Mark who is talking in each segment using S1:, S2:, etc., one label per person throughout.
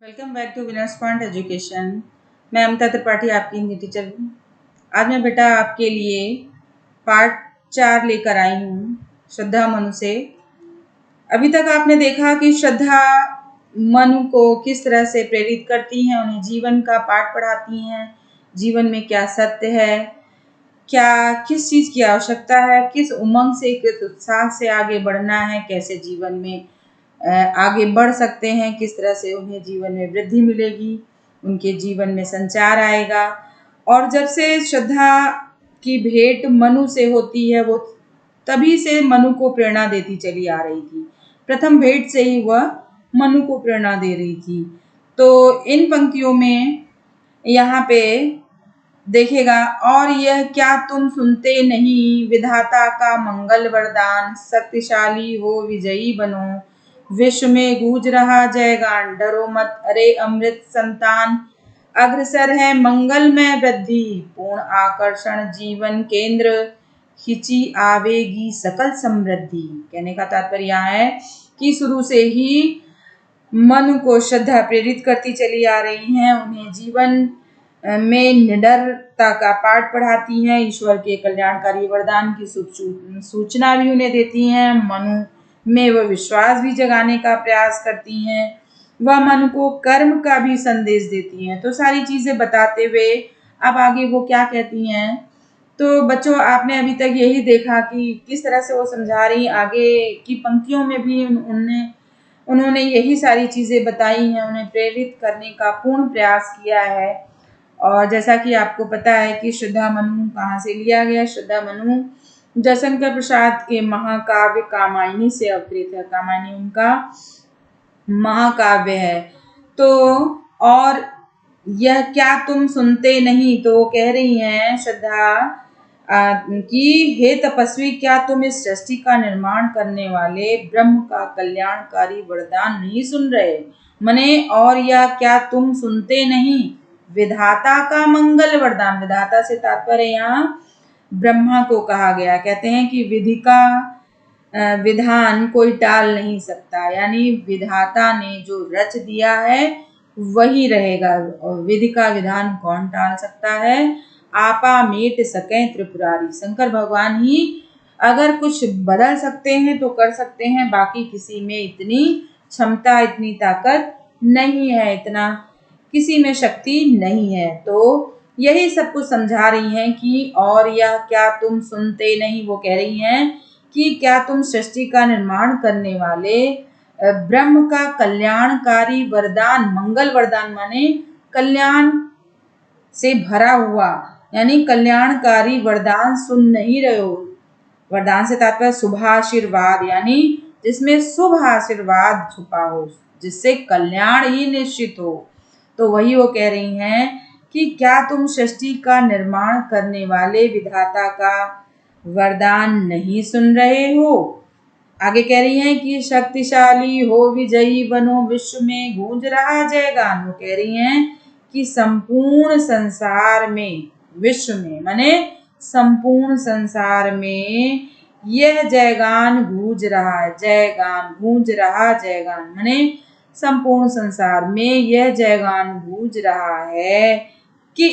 S1: Welcome back to winners point education. मैं अमिता त्रिपाठी आपकी Hindi teacher हूँ। आज मैं बेटा आपके लिए पार्ट 4 लेकर आई हूँ श्रद्धा मनु से। अभी तक आपने देखा कि श्रद्धा मनु को किस तरह से प्रेरित करती हैं, उन्हें जीवन का पाठ पढ़ाती हैं, जीवन में क्या सत्य है, क्या किस चीज़ की आवश्यकता है, किस उमंग से किस उत्साह से आगे बढ़ना है, कैसे जीवन में आगे बढ़ सकते हैं, किस तरह से उन्हें जीवन में वृद्धि मिलेगी, उनके जीवन में संचार आएगा। और जब से श्रद्धा की भेंट मनु से होती है, वो तभी से मनु को प्रेरणा देती चली आ रही थी। प्रथम भेंट से ही वह मनु को प्रेरणा दे रही थी। तो इन पंक्तियों में यहाँ पे देखिएगा, और यह क्या तुम सुनते नहीं, विधाता का मंगल वरदान, शक्तिशाली हो विजयी बनो, विश्व में गूंज रहा जयगान, डरो मत अरे अमृत संतान, अग्रसर है मंगलमय वृद्धि, पूर्ण आकर्षण जीवन केंद्र, खिंची आवेगी सकल समृद्धि। कहने का तात्पर्य यहाँ है कि शुरू से ही मन को श्रद्धा प्रेरित करती चली आ रही हैं, उन्हें जीवन में निडरता का पाठ पढ़ाती हैं, ईश्वर के कल्याणकारी वरदान की सूचना भी उन्हें देती हैं, मनु में वह विश्वास भी जगाने का प्रयास करती हैं, वह मन को कर्म का भी संदेश देती हैं। तो सारी चीजें बताते हुए अब आगे वो क्या कहती हैं। तो बच्चों, आपने अभी तक यही देखा कि किस तरह से वो समझा रही, आगे की पंक्तियों में भी उन्होंने यही सारी चीजें बताई हैं, उन्हें प्रेरित करने का पूर्ण प्रयास किया है। और जैसा कि आपको पता है कि श्रद्धा मनु कहाँ से लिया गया। श्रद्धा मनु जयशंकर प्रसाद के महाकाव्य कामायनी से अवतरित है। कामायनी उनका महाकाव्य है। तो और यह क्या तुम सुनते नहीं, तो कह रही हैं श्रद्धा कि हे तपस्वी, क्या तुम इस सृष्टि का निर्माण करने वाले ब्रह्म का कल्याणकारी वरदान नहीं सुन रहे। मने और यह क्या तुम सुनते नहीं, विधाता का मंगल वरदान। विधाता से तात्पर्य यहाँ ब्रह्मा को कहा गया। कहते हैं कि विधि का विधान कोई टाल नहीं सकता, यानी विधाता ने जो रच दिया है वही रहेगा, और विधि का विधान कौन टाल सकता है। आपा मेट सके त्रिपुरारी, शंकर भगवान ही अगर कुछ बदल सकते हैं तो कर सकते हैं, बाकी किसी में इतनी क्षमता, इतनी ताकत नहीं है, इतना किसी में शक्ति नहीं है। तो यही सब कुछ समझा रही हैं कि और यह क्या तुम सुनते नहीं, वो कह रही हैं कि क्या तुम सृष्टि का निर्माण करने वाले ब्रह्म का कल्याणकारी वरदान, मंगल वरदान माने कल्याण से भरा हुआ, यानी कल्याणकारी वरदान सुन नहीं रहे हो। वरदान से तात्पर्य शुभाशीर्वाद, यानी जिसमें शुभ आशीर्वाद छुपा हो, जिससे कल्याण ही निश्चित हो। तो वही वो कह रही हैं कि क्या तुम सृष्टि का निर्माण करने वाले विधाता का वरदान नहीं सुन रहे हो। आगे कह रही हैं कि शक्तिशाली हो विजयी बनो, विश्व में गूंज रहा जयगान। वो कह रही हैं कि संपूर्ण संसार में, विश्व में माने संपूर्ण संसार में यह जयगान गूंज रहा है। जयगान, गूंज रहा जयगान माने संपूर्ण संसार में यह जयगान गूंज रहा है कि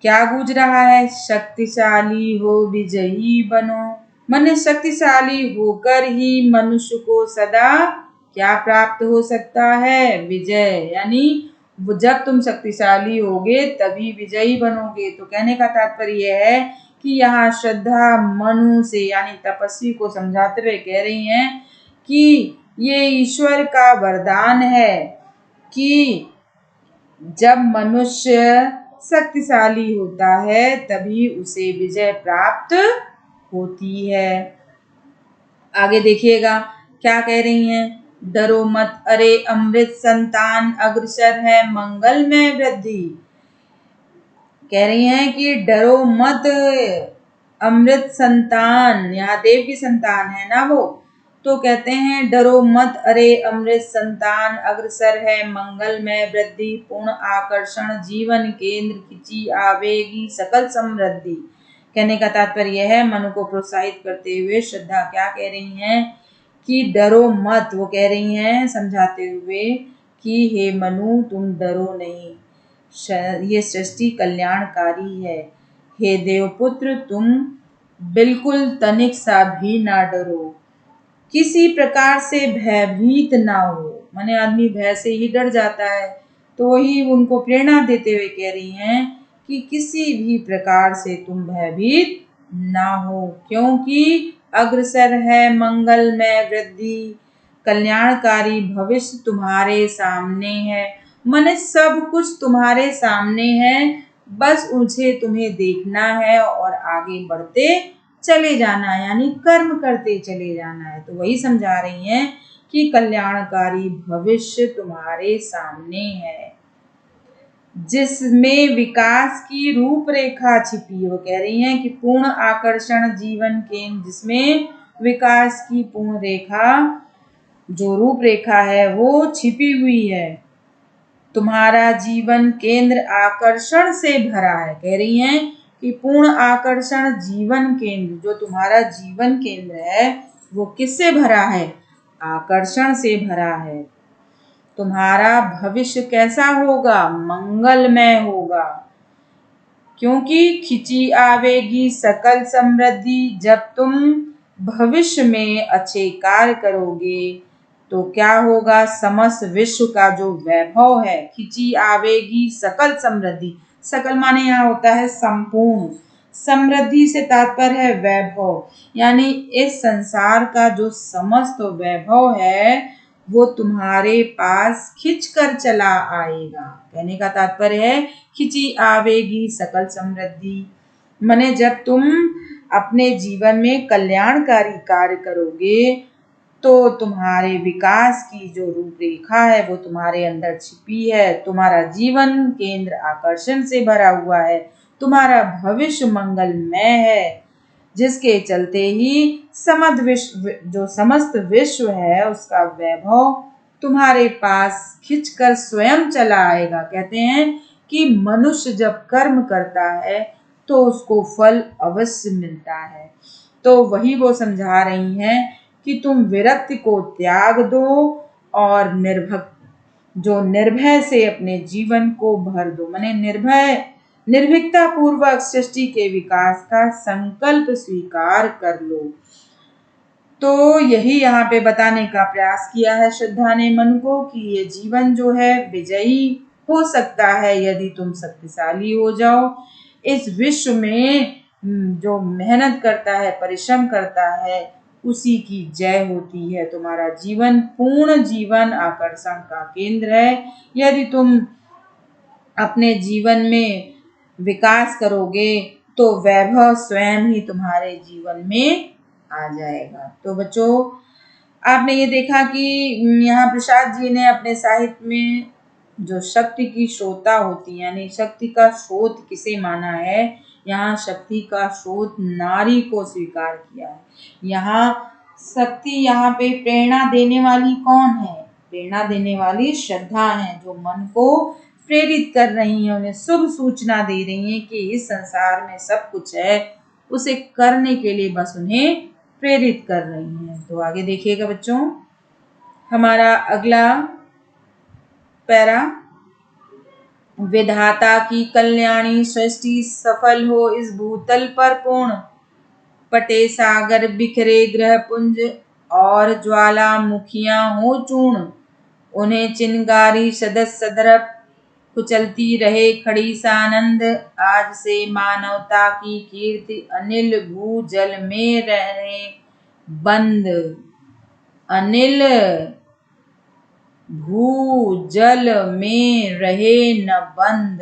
S1: क्या गूंज रहा है, शक्तिशाली हो विजयी बनो, मन शक्तिशाली होकर ही मनुष्य को सदा क्या प्राप्त हो सकता है, विजय। यानी जब तुम शक्तिशाली होगे तभी विजयी बनोगे। तो कहने का तात्पर्य यह है कि यहाँ श्रद्धा मनु से, यानी तपस्वी को समझाते हुए कह रही हैं कि ये ईश्वर का वरदान है कि जब मनुष्य शक्तिशाली होता है तभी उसे विजय प्राप्त होती है। आगे देखिएगा क्या कह रही हैं, डरो मत अरे अमृत संतान, अग्रसर है मंगल में वृद्धि। कह रही हैं कि डरो मत अमृत संतान, यहाँ देव की संतान है ना वो, तो कहते हैं डरो मत अरे अमृत संतान, अग्रसर है मंगल में वृद्धि, पूर्ण आकर्षण जीवन केंद्र, खिंची आवेगी सकल समृद्धि। कहने का तात्पर्य है, मन को प्रोत्साहित करते हुए श्रद्धा क्या कह रही हैं कि डरो मत। वो कह रही हैं समझाते हुए कि हे मनु तुम डरो नहीं, ये सृष्टि कल्याणकारी है। हे देवपुत्र तुम बिल्कुल तनिक सा भी ना डरो, किसी प्रकार से भयभीत ना हो। माने आदमी भय से ही डर जाता है, तो वही उनको प्रेरणा देते हुए कह रही हैं कि किसी भी प्रकार से तुम भयभीत ना हो, क्योंकि अग्रसर है मंगलमय वृद्धि, कल्याणकारी भविष्य तुम्हारे सामने है। माने सब कुछ तुम्हारे सामने है, बस मुझे तुम्हें देखना है और आगे बढ़ते चले जाना है, यानी कर्म करते चले जाना है। तो वही समझा रही हैं कि कल्याणकारी भविष्य तुम्हारे सामने है, जिसमें विकास की रूपरेखा छिपी। वो कह रही हैं कि पूर्ण आकर्षण जीवन केंद्र, जिसमें विकास की पूर्ण रेखा जो रूपरेखा है वो छिपी हुई है। तुम्हारा जीवन केंद्र आकर्षण से भरा है। कह रही हैं कि पूर्ण आकर्षण जीवन केंद्र, जो तुम्हारा जीवन केंद्र है वो किससे भरा है? आकर्षण से भरा है। तुम्हारा भविष्य कैसा होगा? मंगलमय होगा, क्योंकि खिंची आवेगी सकल समृद्धि। जब तुम भविष्य में अच्छे कार्य करोगे तो क्या होगा? समस्त विश्व का जो वैभव है, खिंची आवेगी सकल समृद्धि। सकल माने यहाँ होता है संपूर्ण, समृद्धि से तात्पर्य है वैभव, यानी इस संसार का जो समस्त वैभव है वो तुम्हारे पास खिंच कर चला आएगा। कहने का तात्पर्य है खिंची आवेगी सकल समृद्धि। माने जब तुम अपने जीवन में कल्याणकारी कार्य करोगे तो तुम्हारे विकास की जो रूपरेखा है वो तुम्हारे अंदर छिपी है। तुम्हारा जीवन केंद्र आकर्षण से भरा हुआ है, तुम्हारा भविष्य मंगलमय है, जिसके चलते ही जो समस्त विश्व है उसका वैभव तुम्हारे पास खिंचकर स्वयं चला आएगा। कहते हैं कि मनुष्य जब कर्म करता है तो उसको फल अवश्य मिलता है। तो वही वो समझा रही हैं कि तुम विरक्ति को त्याग दो और निर्भय से अपने जीवन को भर दो। माने निर्भीकता पूर्वक सृष्टि के विकास का संकल्प स्वीकार कर लो। तो यही यहाँ पे बताने का प्रयास किया है श्रद्धा ने मन को कि ये जीवन जो है विजयी हो सकता है यदि तुम शक्तिशाली हो जाओ। इस विश्व में जो मेहनत करता है, परिश्रम करता है, उसी की जय होती है। तुम्हारा जीवन पूर्ण जीवन आकर्षण का केंद्र है। यदि तुम अपने जीवन में विकास करोगे तो वैभव स्वयं ही तुम्हारे जीवन में आ जाएगा। तो बच्चों, आपने ये देखा कि यहाँ प्रसाद जी ने अपने साहित्य में जो शक्ति की श्रोता होती है, यानी शक्ति का स्रोत किसे माना है, यहाँ शक्ति का स्रोत नारी को स्वीकार किया है। यहाँ शक्ति, यहाँ पे प्रेरणा देने वाली कौन है? प्रेरणा देने वाली श्रद्धा है, जो मन को प्रेरित कर रही है, उन्हें शुभ सूचना दे रही है कि इस संसार में सब कुछ है, उसे करने के लिए बस उन्हें प्रेरित कर रही हैं। तो आगे देखिएगा बच्चों, हमारा अगला पैरा, विधाता की कल्याणी सृष्टि सफल हो इस भूतल पर पूर्ण, पटे सागर बिखरे ग्रह पुंज और ज्वालामुखियां हो चूर्ण, उन्हें चिंगारी सदस्य सदरप कुचलती रहे खड़ी सानंद, आज से मानवता की कीर्ति अनिल भू जल में रहे बंद। अनिल भू जल में रहे न बंद।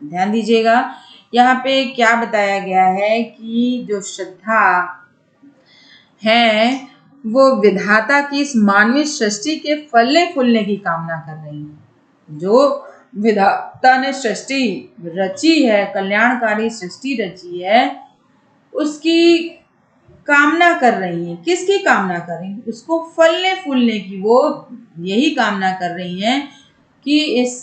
S1: ध्यान दीजिएगा, यहाँ पे क्या बताया गया है कि जो श्रद्धा है वो विधाता की इस मानवीय सृष्टि के फलने फूलने की कामना कर रही है। जो विधाता ने सृष्टि रची है, कल्याणकारी सृष्टि रची है, उसकी कामना कर रही है। किसकी कामना कर रही है? उसको फलने फूलने की। वो यही कामना कर रही हैं कि इस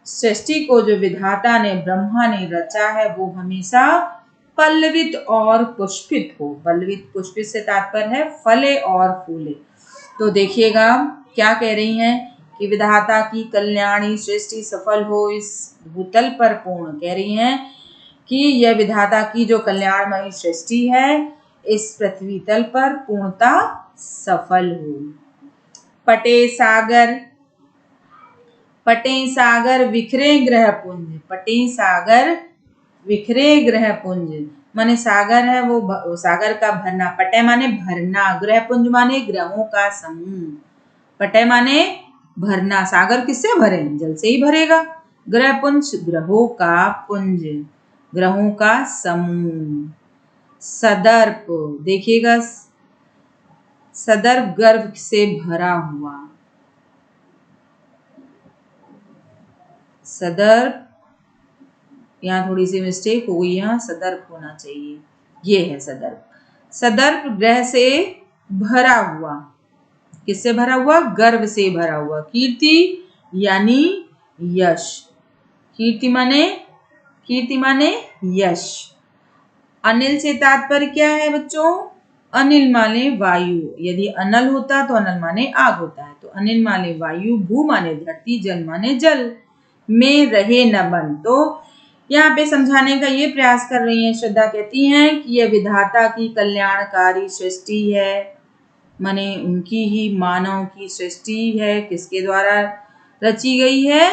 S1: सृष्टि को जो विधाता ने, ब्रह्मा ने रचा है, वो हमेशा पल्लवित और पुष्पित हो। पल्लवित पुष्पित से तात्पर्य है फले और फूले। तो देखिएगा क्या कह रही हैं कि विधाता की कल्याणी सृष्टि सफल हो इस भूतल पर पूर्ण। कह रही हैं कि यह विधाता की जो कल्याणमयी सृष्टि है इस पृथ्वी तल पर पूर्णता सफल हो। पटे सागर, पटे सागर बिखरे ग्रह पुंज। पटे सागर बिखरे ग्रह पुंज माने सागर है वो सागर का भरना। पटे माने भरना, ग्रह पुंज माने ग्रहों का समूह। पटे माने भरना, सागर किससे भरे? जल से ही भरेगा। ग्रह पुंज ग्रहों का पुंज, ग्रहों का समूह। सदर्प, देखिएगा सदर्प गर्भ से भरा हुआ। सदर्प, यहाँ थोड़ी सी मिस्टेक हो गई, यहाँ सदर्प होना चाहिए, ये है सदर्प। सदर्प ग्रह से भरा हुआ। किससे भरा हुआ? गर्भ से भरा हुआ। कीर्ति यानी यश। कीर्ति माने यश। अनिल से तात्पर्य क्या है बच्चों? अनिल माने वायु। यदि अनल होता तो अनल माने आग होता है, तो अनिल माने वायु, भू माने धरती, जल माने जल में रहे न बन। तो यहाँ पे समझाने का ये प्रयास कर रही हैं श्रद्धा। कहती हैं कि यह विधाता की कल्याणकारी सृष्टि है, माने उनकी ही मानव की सृष्टि है। किसके द्वारा रची गई है?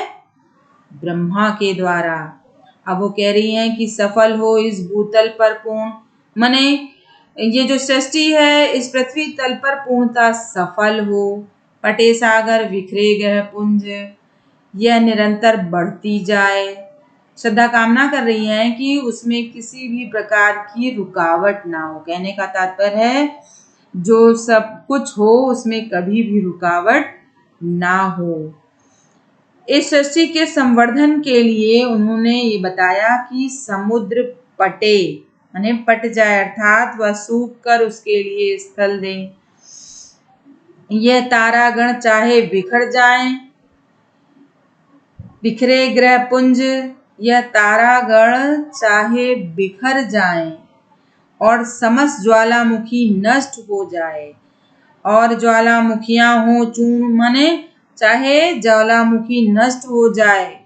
S1: ब्रह्मा के द्वारा। अब वो कह रही हैं कि सफल हो इस भूतल पर पूर्ण, माने ये जो सृष्टि है इस पृथ्वी तल पर पूर्णता सफल हो। पटे सागर बिखरे ग्रह पुंज, यह निरंतर बढ़ती जाए। श्रद्धा कामना कर रही हैं कि उसमें किसी भी प्रकार की रुकावट ना हो। कहने का तात्पर्य है जो सब कुछ हो उसमें कभी भी रुकावट ना हो। इस सृष्टि के संवर्धन के लिए उन्होंने ये बताया कि समुद्र पटे माने पट जाए, अर्थात वह सूख कर उसके लिए स्थल दें। यह तारागण चाहे बिखर जाएं, बिखरे ग्रह पुंज, यह तारागण चाहे बिखर जाएं और समस्त ज्वालामुखी नष्ट हो जाए, और ज्वालामुखियां हो चूर्ण माने चाहे ज्वालामुखी नष्ट हो जाए,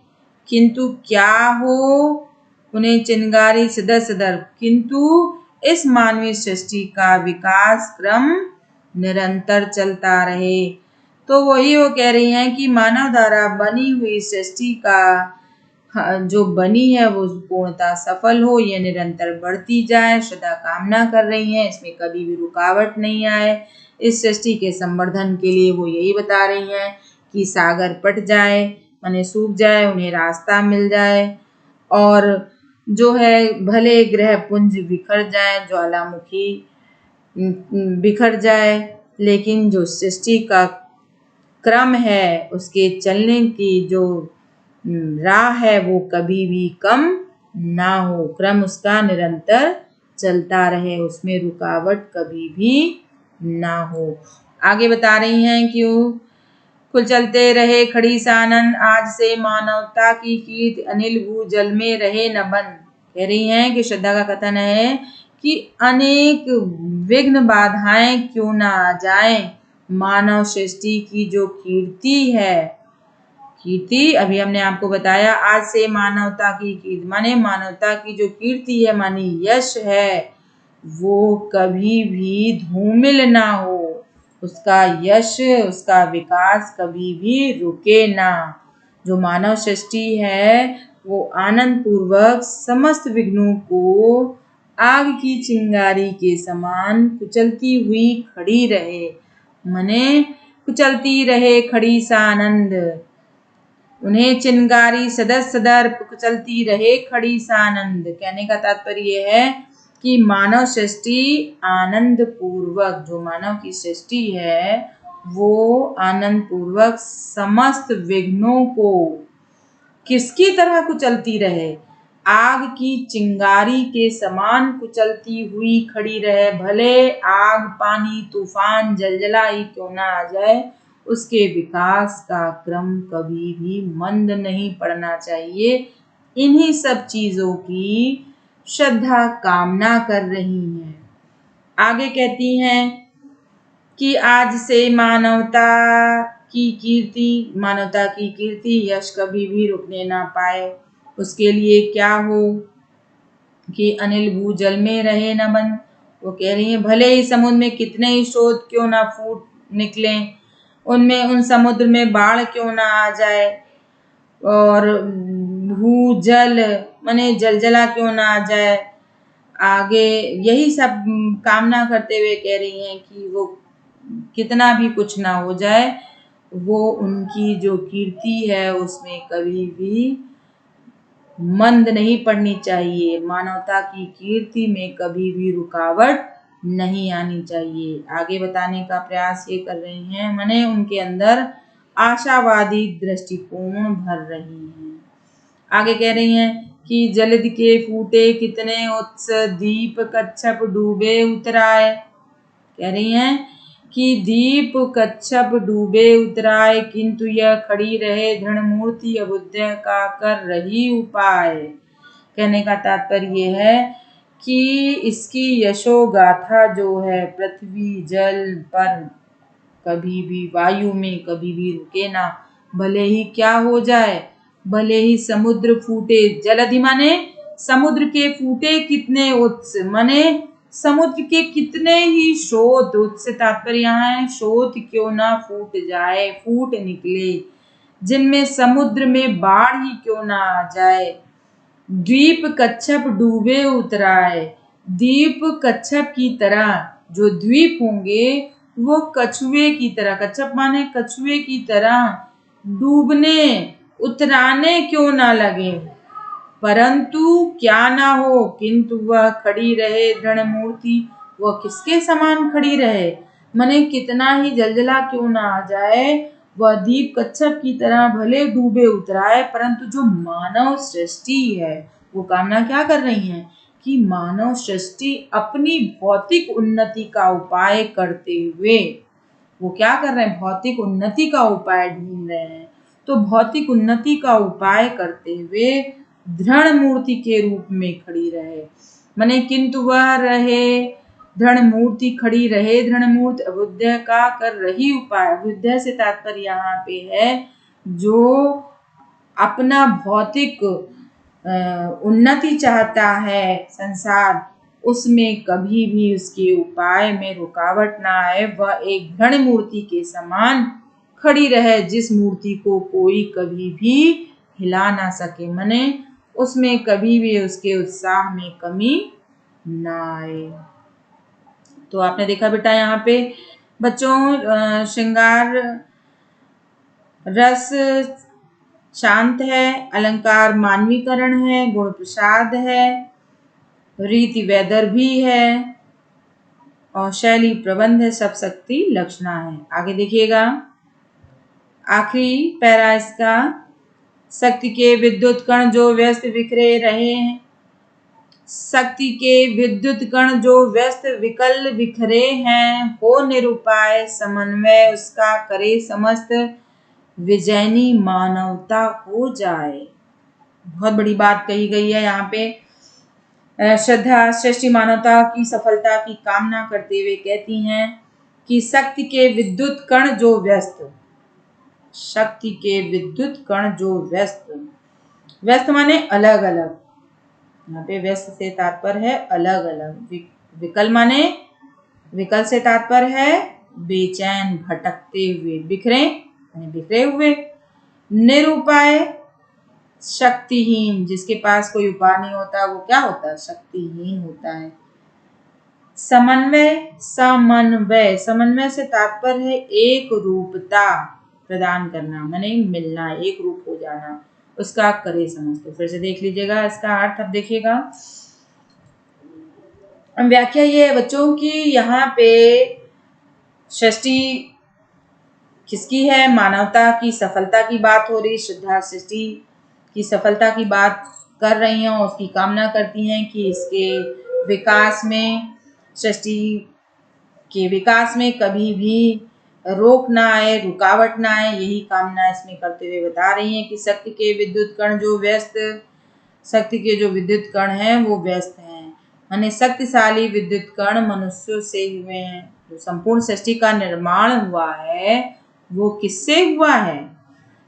S1: किंतु क्या हो? उन्हें चिंगारी सदर सदर, किंतु इस मानवीय सृष्टि का विकास क्रम निरंतर चलता रहे। तो वही वो कह रही हैं कि मानव द्वारा बनी हुई सृष्टि का जो बनी है वो पूर्णता सफल हो, ये निरंतर बढ़ती जाए। श्रद्धा कामना कर रही हैं इसमें कभी भी रुकावट नहीं आए। इस सृष्टि के संवर्धन के लिए वो यही बता रही हैं कि सागर पट जाए माने सूख जाए, उन्हें रास्ता मिल जाए, और जो है भले ग्रह पुंज बिखर जाए, ज्वालामुखी बिखर जाए, लेकिन जो सृष्टि का क्रम है उसके चलने की जो राह है वो कभी भी कम ना हो। क्रम उसका निरंतर चलता रहे, उसमें रुकावट कभी भी ना हो। आगे बता रही हैं क्यों कुल चलते रहे खड़ी सानन, आज से मानवता की कीर्ति अनिल भू जल में रहे न बंद। कह रही हैं कि श्रद्धा का कथन है कि अनेक विघ्न बाधाएं क्यों ना आ जाएं, मानव सृष्टि की जो कीर्ति है, कीर्ति अभी हमने आपको बताया, आज से मानवता की कीर्ति माने मानवता की जो कीर्ति है मानी यश है, वो कभी भी धूमिल ना हो, उसका यश उसका विकास कभी भी रुके ना। जो मानव सृष्टि है वो आनंद पूर्वक समस्त विघ्नों को आग की चिंगारी के समान कुचलती हुई खड़ी रहे, मने कुचलती रहे खड़ी सा आनंद, उन्हें चिंगारी सदर सदर कुचलती रहे खड़ी सा आनंद। कहने का तात्पर्य है कि मानव सृष्टि आनंद पूर्वक, जो मानव की सृष्टि है वो आनंद पूर्वक समस्त विघ्नों को किसकी तरह कुचलती रहे? आग की चिंगारी के समान कुचलती हुई खड़ी रहे। भले आग पानी तूफान जलजला ही क्यों ना आ जाए, उसके विकास का क्रम कभी भी मंद नहीं पड़ना चाहिए। इन्हीं सब चीजों की श्रद्धा कामना कर रही हैं। आगे कहती हैं कि आज से मानवता की कीर्ति यश कभी भी रुकने ना पाए। उसके लिए क्या हो कि अनिल भूजल में रहे न बंद। वो कह रही है भले ही समुद्र में कितने ही स्रोत क्यों ना फूट निकले, उनमें उन समुद्र में बाढ़ क्यों ना आ जाए, और भूजल माने जलजला क्यों ना आ जाए। आगे यही सब कामना करते हुए कह रही हैं कि वो कितना भी कुछ ना हो जाए, वो उनकी जो कीर्ति है उसमें कभी भी मंद नहीं पड़नी चाहिए। मानवता की कीर्ति में कभी भी रुकावट नहीं आनी चाहिए। आगे बताने का प्रयास ये कर रही हैं, माने उनके अंदर आशावादी दृष्टिकोण भर रही हैं। आगे कह रही हैं कि जलधि के फूटे कितने उत्स, दीप कच्छप डूबे उतराए। कह रही हैं कि दीप कच्छप डूबे उतराए, किंतु यह खड़ी रहे दृढ़ मूर्ति अबुद्धि का कर रही उपाय। कहने का तात्पर्य है कि इसकी यशो गाथा जो है पृथ्वी जल पर कभी भी, वायु में कभी भी रुके ना। भले ही क्या हो जाए, भले ही समुद्र फूटे, जलधि माने समुद्र के फूटे कितने उत्स, माने समुद्र के कितने ही स्रोत, उत्स से तात्पर्य यहाँ है स्रोत क्यों ना फूट जाए, फूट निकले, जिनमें समुद्र में बाढ़ ही क्यों ना आ जाए। द्वीप कच्छप डूबे उतराए, द्वीप कच्छप की तरह, जो द्वीप होंगे वो कछुए की तरह, कच्छप माने कछुए की तरह डूबने उतराने क्यों ना लगे, परंतु क्या ना हो, किंतु वह खड़ी रहे दृढ़ मूर्ति। वह किसके समान खड़ी रहे, मने कितना ही जलजला क्यों ना आ जाए, वह दीप कच्छप की तरह भले डूबे उतराए, परंतु जो मानव सृष्टि है वो कामना क्या कर रही है कि मानव सृष्टि अपनी भौतिक उन्नति का उपाय करते हुए, वो क्या कर रहे हैं, भौतिक उन्नति का उपाय ढूंढ रहे हैं। तो भौतिक उन्नति का उपाय करते हुए दृढ़ मूर्ति के रूप में खड़ी रहे, माने किंतु वह रहे दृढ़ मूर्ति, खड़ी रहे दृढ़ मूर्ति अबुद्धि का कर रही उपाय। अबुद्धि से तात्पर्य यहाँ पे है जो अपना भौतिक उन्नति चाहता है संसार, उसमें कभी भी उसके उपाय में रुकावट ना आए, वह एक दृढ़ मूर्ति के समान खड़ी रहे, जिस मूर्ति को कोई कभी भी हिला ना सके, मने उसमें कभी भी उसके उत्साह में कमी ना आए। तो आपने देखा बेटा यहाँ पे बच्चों श्रृंगार रस शांत है, अलंकार मानवीकरण है, गुण प्रसाद है, रीति वैदर्भी है और शैली प्रबंध है, सब शक्ति लक्षणा है। आगे देखिएगा आखिरी पैरा इसका, शक्ति के विद्युत कण जो व्यस्त बिखरे रहे हैं, शक्ति के विद्युत कण जो व्यस्त विकल बिखरे हैं, हो निरुपाय समन्वय उसका करे समस्त, विजयनी मानवता हो जाए। बहुत बड़ी बात कही गई है यहाँ पे। श्रद्धा सृष्टि मानवता की सफलता की कामना करते हुए कहती हैं कि शक्ति के विद्युत कण जो व्यस्त, शक्ति के विद्युत कण जो व्यस्त, व्यस्त माने अलग अलग, यहाँ पे व्यस्त से तात्पर्य है अलग अलग, विकल माने विकल से तात्पर्य है बेचैन भटकते हुए, बिखरे बिखरे हुए, निरुपाय शक्तिहीन, जिसके पास कोई उपाय नहीं होता वो क्या होता है, शक्तिहीन होता है। समन्वय, समन्वय, समन्वय से तात्पर्य है एक रूपता प्रदान करना, माने मिलना, एक रूप हो जाना, उसका करे समझ। तो फिर से देख लीजिएगा इसका अर्थ, अब देखिएगा व्याख्या ये है बच्चों की, यहाँ पे सृष्टि किसकी है, मानवता की सफलता की बात हो रही, श्रद्धा सृष्टि की सफलता की बात कर रही हैं और उसकी कामना करती हैं कि इसके विकास में, सृष्टि के विकास में कभी भी रोक ना आए, रुकावट ना आए, यही कामना इसमें करते हुए बता रही हैं कि शक्ति के विद्युत कण जो व्यस्त शक्ति के जो विद्युत कण हैं वो व्यस्त हैं, माने शक्तिशाली विद्युत कण मनुष्यों से हुए हैं। जो संपूर्ण सृष्टि का निर्माण हुआ है वो किससे हुआ है?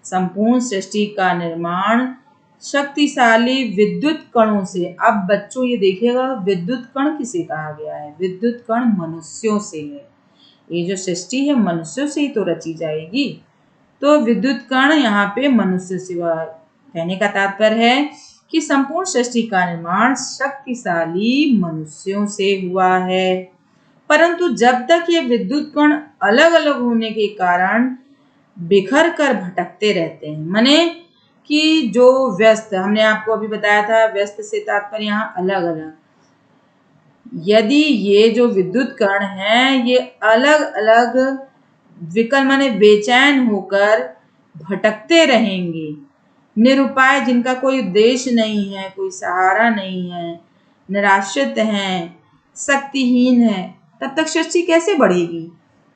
S1: संपूर्ण सृष्टि का निर्माण शक्तिशाली विद्युत कणों से। अब बच्चों ये देखिएगा, विद्युत कण किसे कहा गया है? विद्युत कण मनुष्यों से है। ये जो सृष्टि है मनुष्यों से ही तो रची जाएगी, तो विद्युत कण यहाँ पे मनुष्य से हुआ। कहने का तात्पर्य है कि संपूर्ण सृष्टि का निर्माण शक्तिशाली मनुष्यों से हुआ है। परंतु जब तक ये विद्युत कण अलग अलग होने के कारण बिखर कर भटकते रहते हैं, माने कि जो व्यस्त, हमने आपको अभी बताया था, व्यस्त से तात्पर्य यहाँ अलग अलग। यदि ये जो विद्युत कण हैं ये अलग अलग विकल माने बेचैन होकर भटकते रहेंगे, निरुपाय, जिनका कोई उद्देश्य नहीं है, कोई सहारा नहीं है, निराश्रित हैं, शक्तिहीन है, तब तक सृष्टि कैसे बढ़ेगी?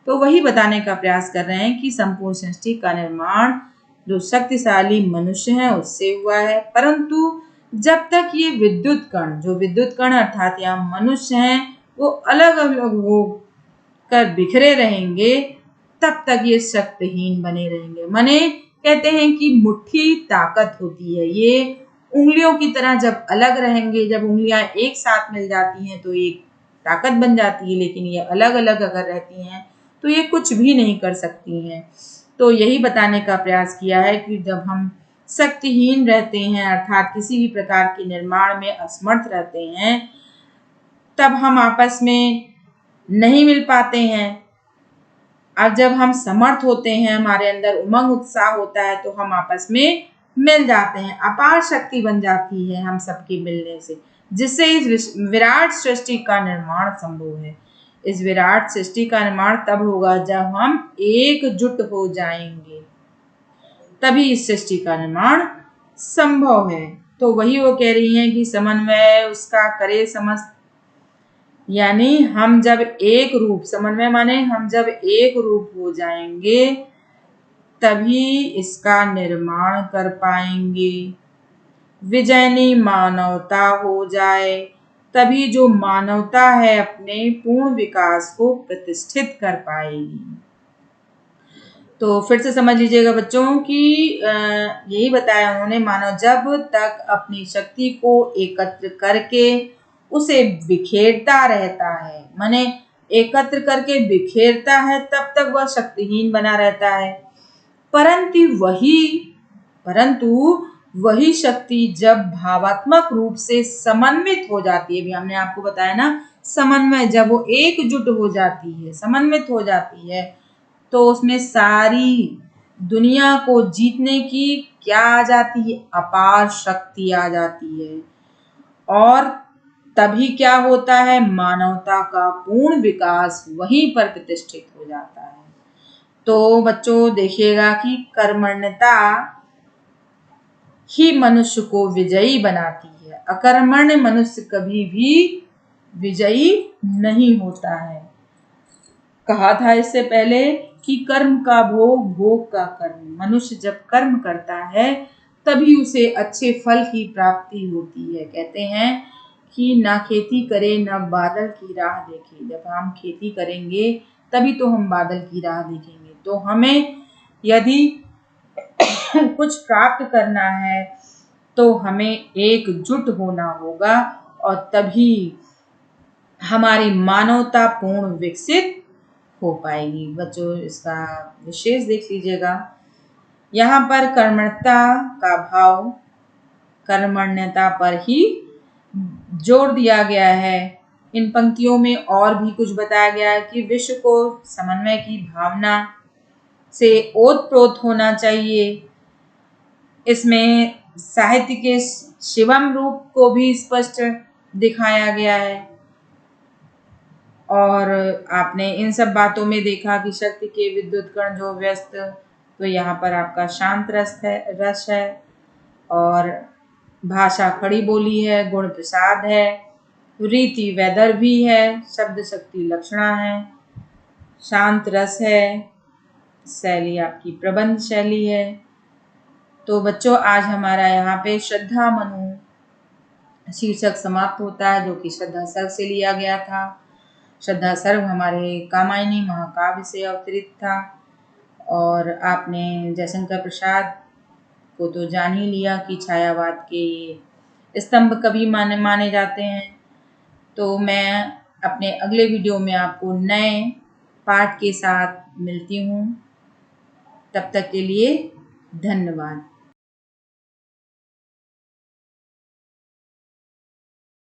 S1: तो वही बताने का प्रयास कर रहे हैं कि संपूर्ण सृष्टि का निर्माण जो शक्तिशाली मनुष्य है उससे हुआ है। परंतु जब तक ये विद्युत कण, जो विद्युत कण अर्थात यहाँ मनुष्य हैं, वो अलग अलग होकर बिखरे रहेंगे, तब तक ये शक्तिहीन बने रहेंगे। माने कहते हैं कि मुट्ठी ताकत होती है, ये उंगलियों की तरह जब अलग रहेंगे, जब उंगलियां एक साथ मिल जाती हैं तो एक ताकत बन जाती है, लेकिन ये अलग अलग अगर रहती हैं तो ये कुछ भी नहीं कर सकती हैं। तो यही बताने का प्रयास किया है कि जब हम शक्तिहीन रहते हैं अर्थात किसी भी प्रकार के निर्माण में असमर्थ रहते हैं, तब हम आपस में नहीं मिल पाते हैं। अब जब हम समर्थ होते हैं, हमारे अंदर उमंग उत्साह होता है, तो हम आपस में मिल जाते हैं, अपार शक्ति बन जाती है हम सबके मिलने से, जिससे इस विराट सृष्टि का निर्माण संभव है। इस विराट सृष्टि का निर्माण तब होगा जब हम एकजुट हो जाएंगे, तभी इस सृष्टि का निर्माण संभव है। तो वही वो कह रही हैं कि समन्वय उसका करे समस्त, यानी हम जब एक रूप, समन्वय माने हम जब एक रूप हो जाएंगे तभी इसका निर्माण कर पाएंगे। विजयनी मानवता हो जाए तभी जो मानवता है अपने पूर्ण विकास को प्रतिष्ठित कर पाएगी। तो फिर से समझ लीजिएगा बच्चों कि यही बताया उन्होंने, मानव जब तक अपनी शक्ति को एकत्र करके उसे बिखेरता रहता है, माने एकत्र करके बिखेरता है, तब तक वह शक्तिहीन बना रहता है। परंतु वही शक्ति जब भावात्मक रूप से समन्वित हो जाती है, अभी हमने आपको बताया ना, समन्वय, जब वो एकजुट हो जाती है, समन्वित हो जाती है, तो उसमें सारी दुनिया को जीतने की क्या आ जाती है? अपार शक्ति आ जाती है। और तभी क्या होता है? मानवता का पूर्ण विकास वहीं पर प्रतिष्ठित हो जाता है। तो बच्चों देखिएगा कि कर्मण्यता ही मनुष्य को विजयी बनाती है, अकर्मण्य मनुष्य कभी भी विजयी नहीं होता है। कहा था इससे पहले कि कर्म का भोग, भोग का कर्म। मनुष्य जब कर्म करता है तभी उसे अच्छे फल की प्राप्ति होती है। कहते हैं कि ना खेती करे ना बादल की राह देखे। जब हम खेती करेंगे तभी तो हम बादल की राह देखेंगे। तो हमें यदि कुछ प्राप्त करना है तो हमें एकजुट होना होगा, और तभी हमारी मानवता पूर्ण विकसित हो पाएगी। बच्चों इसका विशेष देख लीजिएगा, यहाँ पर कर्मण्यता का भाव कर्मण्यता पर ही जोड़ दिया गया है। इन पंक्तियों में और भी कुछ बताया गया है कि विश्व को समन्वय की भावना से ओतप्रोत होना चाहिए। इसमें साहित्य के शिवम रूप को भी स्पष्ट दिखाया गया है। और आपने इन सब बातों में देखा कि शक्ति के विद्युत कण जो व्यस्त, तो यहाँ पर आपका शांत रस है, और भाषा खड़ी बोली है, गुण प्रसाद है, रीति वैदर्भी है, शब्द शक्ति लक्षणा है, शांत रस है, शैली आपकी प्रबंध शैली है। तो बच्चों आज हमारा यहाँ पे श्रद्धा मनु शीर्षक समाप्त होता है, जो कि श्रद्धा सर्व से लिया गया था। श्रद्धा सर्व हमारे कामायनी महाकाव्य से अवतरित था और आपने जयशंकर प्रसाद को तो जान ही लिया कि छायावाद के ये स्तंभ कवि माने जाते हैं। तो मैं अपने अगले वीडियो में आपको नए पाठ के साथ मिलती हूँ। तब तक के लिए धन्यवाद।